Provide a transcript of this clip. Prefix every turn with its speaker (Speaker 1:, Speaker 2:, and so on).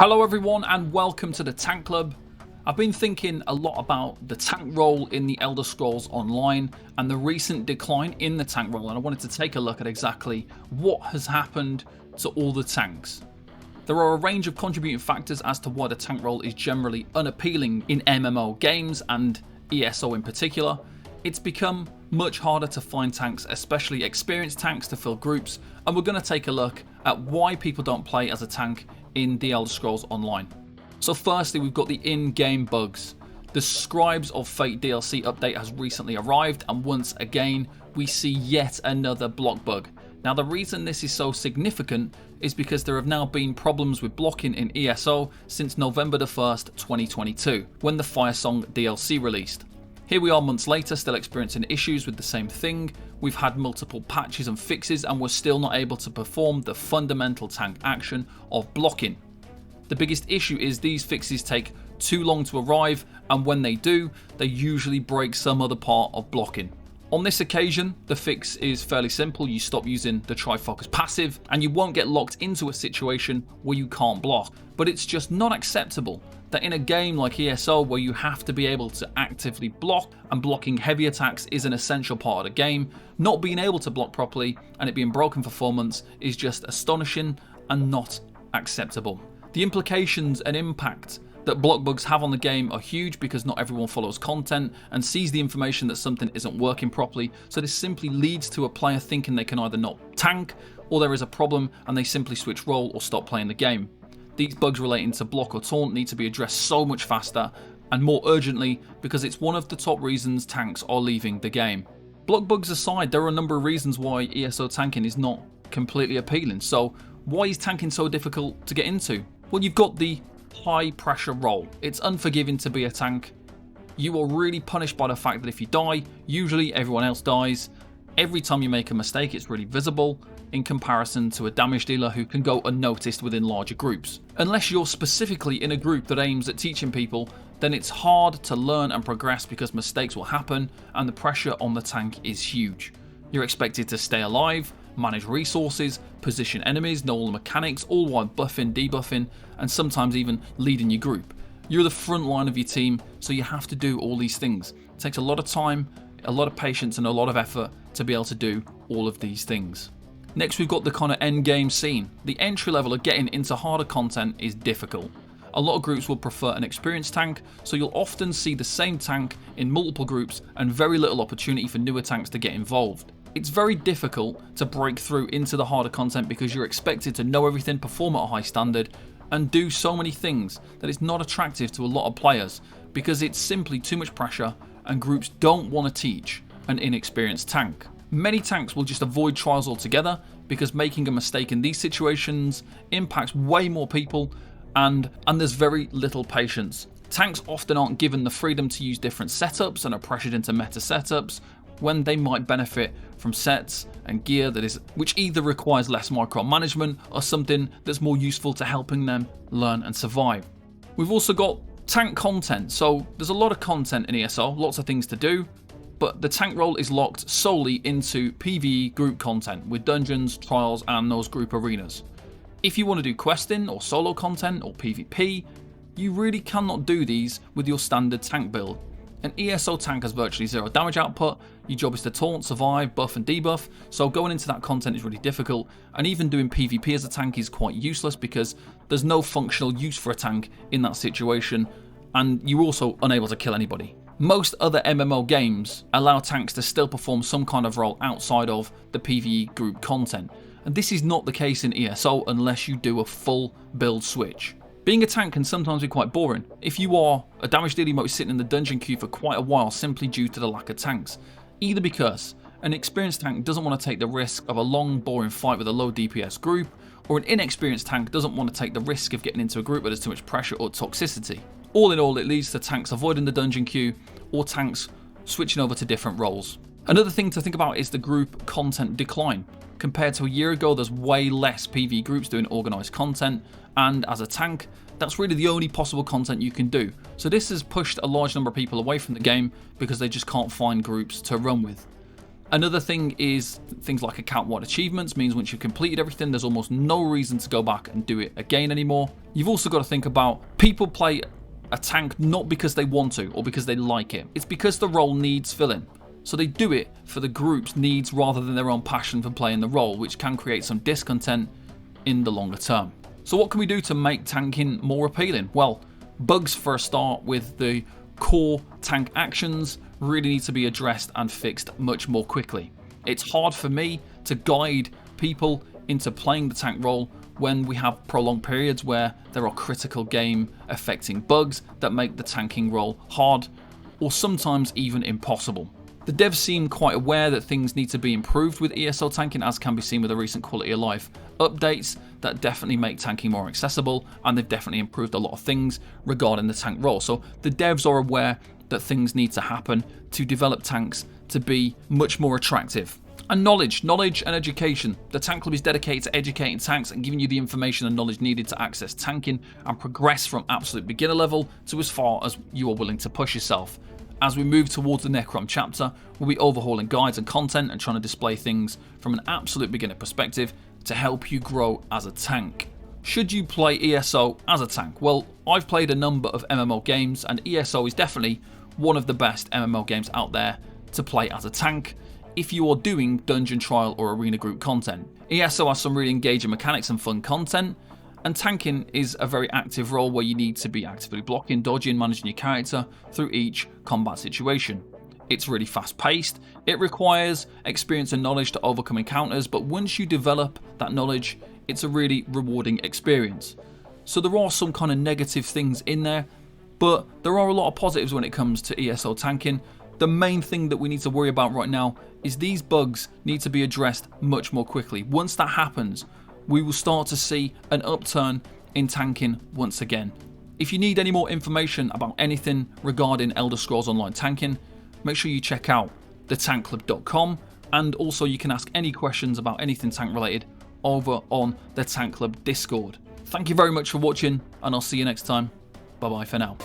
Speaker 1: Hello everyone and welcome to the Tank Club. I've been thinking a lot about the tank role in the Elder Scrolls Online and the recent decline in the tank role, and I wanted to take a look at exactly what has happened to all the tanks. There are a range of contributing factors as to why the tank role is generally unappealing in MMO games and ESO in particular. It's become much harder to find tanks, especially experienced tanks, to fill groups, and we're going to take a look at why people don't play as a tank in the Elder Scrolls Online. So firstly, we've got the in-game bugs. The Scribes of Fate DLC update has recently arrived, and once again we see yet another block bug. Now the reason this is so significant is because there have now been problems with blocking in ESO since November the 1st, 2022, when the Firesong DLC released. Here we are months later, still experiencing issues with the same thing. We've had multiple patches and fixes and we're still not able to perform the fundamental tank action of blocking. The biggest issue is these fixes take too long to arrive, and when they do, they usually break some other part of blocking. On this occasion, the fix is fairly simple. You stop using the Trifocus passive and you won't get locked into a situation where you can't block. But it's just not acceptable that in a game like ESO, where you have to be able to actively block, and blocking heavy attacks is an essential part of the game, not being able to block properly and it being broken for 4 months is just astonishing and not acceptable. The implications and impact that block bugs have on the game are huge because not everyone follows content and sees the information that something isn't working properly, so this simply leads to a player thinking they can either not tank or there is a problem and they simply switch role or stop playing the game. These bugs relating to block or taunt need to be addressed so much faster and more urgently because it's one of the top reasons tanks are leaving the game. Block bugs aside, there are a number of reasons why ESO tanking is not completely appealing. So why is tanking so difficult to get into? Well, you've got the high pressure role. It's unforgiving to be a tank. You are really punished by the fact that if you die, usually everyone else dies. Every time you make a mistake, it's really visible in comparison to a damage dealer who can go unnoticed within larger groups. Unless you're specifically in a group that aims at teaching people, then it's hard to learn and progress because mistakes will happen and the pressure on the tank is huge. You're expected to stay alive, manage resources, position enemies, know all the mechanics, all while buffing, debuffing, and sometimes even leading your group. You're the front line of your team, so you have to do all these things. It takes a lot of time, a lot of patience, and a lot of effort to be able to do all of these things. Next, we've got the kind of endgame scene. The entry level of getting into harder content is difficult. A lot of groups will prefer an experienced tank, so you'll often see the same tank in multiple groups and very little opportunity for newer tanks to get involved. It's very difficult to break through into the harder content because you're expected to know everything, perform at a high standard, and do so many things that it's not attractive to a lot of players because it's simply too much pressure and groups don't want to teach an inexperienced tank. Many tanks will just avoid trials altogether because making a mistake in these situations impacts way more people and there's very little patience. Tanks often aren't given the freedom to use different setups and are pressured into meta setups when they might benefit from sets and gear which either requires less micromanagement or something that's more useful to helping them learn and survive. We've also got tank content, so there's a lot of content in ESO, lots of things to do, but the tank role is locked solely into PvE group content with dungeons, trials, and those group arenas. If you want to do questing or solo content or PvP, you really cannot do these with your standard tank build. An ESO tank has virtually zero damage output, your job is to taunt, survive, buff and debuff, so going into that content is really difficult, and even doing PvP as a tank is quite useless because there's no functional use for a tank in that situation, and you're also unable to kill anybody. Most other MMO games allow tanks to still perform some kind of role outside of the PvE group content, and this is not the case in ESO unless you do a full build switch. Being a tank can sometimes be quite boring. If you are a damage dealer, you might be sitting in the dungeon queue for quite a while simply due to the lack of tanks. Either because an experienced tank doesn't want to take the risk of a long boring fight with a low DPS group, or an inexperienced tank doesn't want to take the risk of getting into a group where there's too much pressure or toxicity. All in all, it leads to tanks avoiding the dungeon queue or tanks switching over to different roles. Another thing to think about is the group content decline. Compared to a year ago, there's way less PvE groups doing organised content, and as a tank, that's really the only possible content you can do. So this has pushed a large number of people away from the game because they just can't find groups to run with. Another thing is things like account-wide achievements, means once you've completed everything, there's almost no reason to go back and do it again anymore. You've also got to think about people play a tank not because they want to or because they like it. It's because the role needs filling. So they do it for the group's needs rather than their own passion for playing the role, which can create some discontent in the longer term. So what can we do to make tanking more appealing? Well, bugs for a start with the core tank actions really need to be addressed and fixed much more quickly. It's hard for me to guide people into playing the tank role when we have prolonged periods where there are critical game affecting bugs that make the tanking role hard or sometimes even impossible. The devs seem quite aware that things need to be improved with ESO tanking, as can be seen with the recent quality of life updates that definitely make tanking more accessible, and they've definitely improved a lot of things regarding the tank role. So the devs are aware that things need to happen to develop tanks to be much more attractive. And knowledge and education. The Tank Club is dedicated to educating tanks and giving you the information and knowledge needed to access tanking and progress from absolute beginner level to as far as you are willing to push yourself. As we move towards the Necrom chapter, we'll be overhauling guides and content and trying to display things from an absolute beginner perspective to help you grow as a tank. Should you play ESO as a tank? Well, I've played a number of MMO games, and ESO is definitely one of the best MMO games out there to play as a tank if you are doing dungeon trial or arena group content. ESO has some really engaging mechanics and fun content, and tanking is a very active role where you need to be actively blocking, dodging, managing your character through each combat situation. It's really fast paced, it requires experience and knowledge to overcome encounters, but once you develop that knowledge, it's a really rewarding experience. So there are some kind of negative things in there, but there are a lot of positives when it comes to ESO tanking. The main thing that we need to worry about right now is these bugs need to be addressed much more quickly. Once that happens, we will start to see an upturn in tanking once again. If you need any more information about anything regarding Elder Scrolls Online tanking, make sure you check out thetankclub.com, and also you can ask any questions about anything tank related over on the Tank Club Discord. Thank you very much for watching, and I'll see you next time. Bye bye for now.